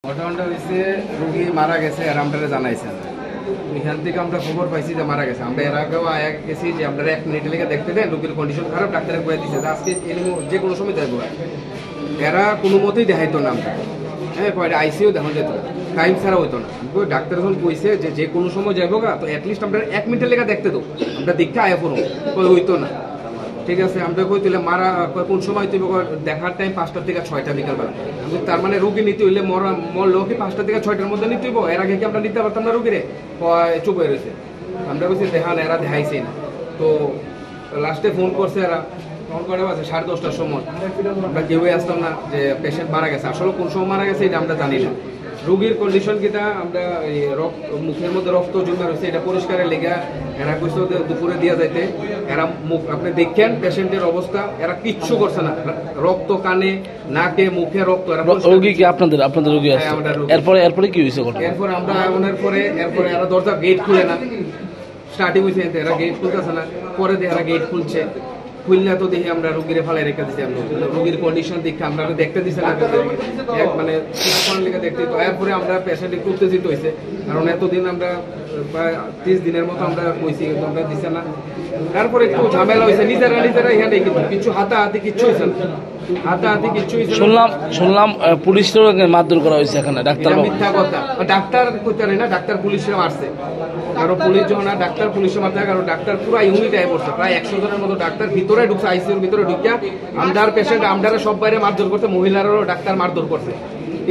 ঘটনাটা হয়েছে রোগী মারা গেছে আর আমরা জানাইছেন এখান থেকে আমরা খবর পাইছি যে মারা গেছে। আমরা এর আগেও গেছি যে আপনারা 1 মিনিট লেগে দেখতে দেন, রোগীর কন্ডিশন খারাপ, ডাক্তারে বলে দিচ্ছে যে আজকে যে কোনো সময় দেখবো। এরা কোনো মতেই দেখাইতো না আমরা, হ্যাঁ কয়টা আইসিও দেখা যেত, টাইম ছাড়া হইতো না। ডাক্তার যখন কইছে যে কোনো সময় যাবো গা, তো অ্যাটলিস্ট আমরা 1 মিনিটের লেগে দেখতে তো আমরা দেখতে আয়া পড়ো, হইতো না। ঠিক আছে, আমরা কই তুলে মারা কোন সময় তুই দেখার টাইম 5টা থেকে 6টা বিকালবেলা। তার মানে রোগী নিতে হইলে মরলো কি 5টা থেকে 6টার মধ্যে নিতে হইব, এর আগে কি আমরা নিতে পারতাম না রোগীরে? চুপ হয়ে রয়েছে। আমরা বলছি দেখান, এরা দেখাইছে না। তো লাস্টে ফোন করছে, এরা ফোন করে আছে 10:30টার সময়। আমরা কেউই আসতাম না যে পেশেন্ট মারা গেছে। আসলে কোন সময় মারা গেছে এটা আমরা জানি না। রোগীর কন্ডিশন কিটা আমরা মুখের মধ্যে রক্ত জমা রয়েছে, এটা পরিষ্কারের লেগে এরা কইছে দুপুরে দিয়া যাইতে। এরা মুখ আপনি দেখেন পেশেন্টের অবস্থা, এরা কিচ্ছু করছে না, রক্ত কানে নাকে মুখে রক্ত। রোগী কি আপনাদের রোগী আছে? এরপরে কি হয়েছে? এরপর আমরা এরপরে এরা দরজা গেট খুলে না, স্টার্টিং হয়েছে এরা গেট খুলতেছে না। পরে এরা গেট খুলছে, খুললে তো দেখি আমরা রোগীরে ফালাই রেখে দিচ্ছি। আমরা রোগীর কন্ডিশন দেখে আমরা দেখতে দিচ্ছি না, মানে লেগে দেখতে। এরপরে আমরা পেশেন্ট একটু উত্তেজিত হয়েছে, কারণ এতদিন আমরা প্রায় 30 দিনের মতো আমরা কইছি, কিন্তু আমরা দিচ্ছে না। তারপরে একটু ঝামেলা হয়েছে, নিজেরা এখানে কিছু হাতাহাতি কিচ্ছু হয়েছে না, হাতাহাতি কিচ্ছু হয়েছে। শুনলাম পুলিশের মারধর করা হয়েছে এখানে। ডাক্তার মিথ্যা কথা, ডাক্তার কইতে না, ডাক্তার পুলিশে মারছে। কারো পুলিশ যখন ডাক্তার পুলিশের মাথায়, কারণ ডাক্তার পুরো ইউনিট আয় পড়ছে, প্রায় 100 জনের মতো ডাক্তার ভিতরে ঢুকছে, আইসিইউর ভিতরে ঢুকিয়া আমদার পেশেন্ট আমদারে সব বাইরে মারধর করছে, মহিলারও ডাক্তার মারধর করছে,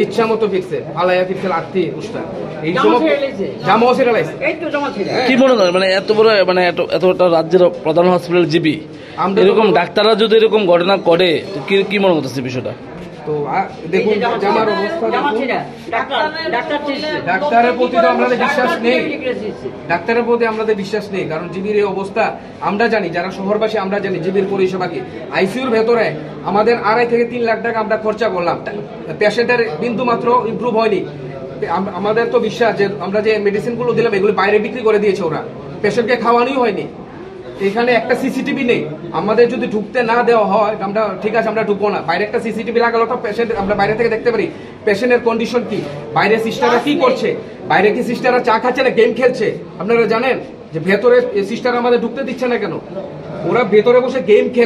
ইচ্ছা মতো ফিরছে, ফালাইয়া ফিরছে লাঠি উস্তা। এই সময় কি মনে করেন, মানে এত বড় মানে এতটা রাজ্যের প্রধান হসপিটাল জিবি, এরকম ডাক্তাররা যদি এরকম ঘটনা করে কি মনে করতেছে বিষয়টা? তো দেখুন জামার অবস্থা, ডাক্তারের প্রতি তো আমাদের বিশ্বাস নেই, ডাক্তারের প্রতি আমাদের বিশ্বাস নেই। কারণ জিবির এই অবস্থা আমরা জানি, যারা শহরবাসী আমরা জানি জিবির পরিষেবা কি। আইসিইউর ভেতরে আমাদের 2.5 থেকে 3 লাখ টাকা আমরা খরচা করলাম, পেশেন্টের বিন্দু মাত্র ইমপ্রুভ হয়নি। আমাদের তো বিশ্বাস যে আমরা যে মেডিসিন গুলো দিলাম এগুলো বাইরে বিক্রি করে দিয়েছে ওরা, পেশেন্টকে খাওয়ানোই হয়নি। এখানে একটা সিসিটিভি নেই, আমাদের যদি ঢুকতে না দেওয়া হয় আমরা ঠিক আছে আমরা ঢুকবো না। বাইরে একটা সিসিটিভি লাগালো তো পেশেন্ট আমরা বাইরে থেকে দেখতে পারি পেশেন্টের কন্ডিশন কি, বাইরে সিস্টাররা কি করছে, বাইরে কি সিস্টাররা চা খাচ্ছে না গেম খেলছে। আপনারা জানেন যে ভেতরে সিস্টার আমাদের ঢুকতে দিচ্ছে না কেন? ওরা ভেতরে বসে গেম খেলে।